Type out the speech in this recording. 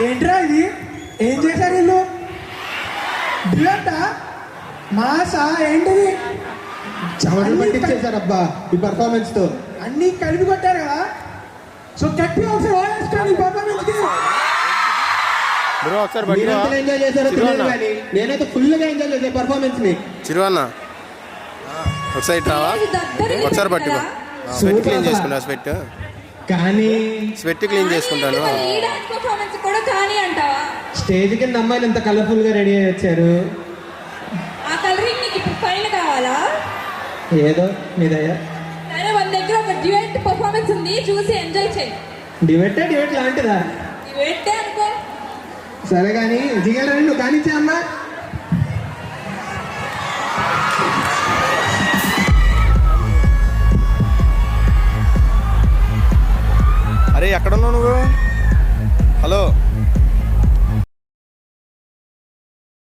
ఏంట్రా ఇది? ఏం చేశారు వీళ్ళు? డ్యూయటా మాసా ఏంటిది? చవటలు పట్టించేశారు అబ్బా ఈ పర్ఫార్మెన్స్ తో. అన్ని కలిపి కొట్టారు కదా. సో గట్టిగా ఒకసారి వాయిస్తాను ఈ పర్ఫార్మెన్స్ కి. మీరెంత ఎంజాయ్ చేశారో తెలియదు కానీ నేనైతే ఫుల్ గా ఎంజాయ్ చేసే పర్ఫార్మెన్స్ ని. చిరువన్న ఒకసారి రావా, ఒకసారి పట్టుకో. స్వెట్ క్లీన్ చేసుకుంటా. స్వెట్ కానీ స్వెట్ క్లీన్ చేసుకుంటాను. స్టేజ్ కింద అమ్మాయిలు ఎంత కలర్ఫుల్ గా రెడీ అయ్యి వచ్చారు. ఆ కలరింగ్ నీకు ఇప్పుడు పైన కావాలా? ఏదో మీదయ్యా. సరే, మన దగ్గర ఒక డ్యూయట్ పర్ఫార్మెన్స్ ఉంది, చూసి ఎంజాయ్ చేయి. డ్యూయట్ లాంటిదా? డ్యూయట్టే అనుకో. సరే కానీ జిగల్ రండి, నువ్వు కానిచ్చే అమ్మా. అరే ఎక్కడున్నావు నువ్వు?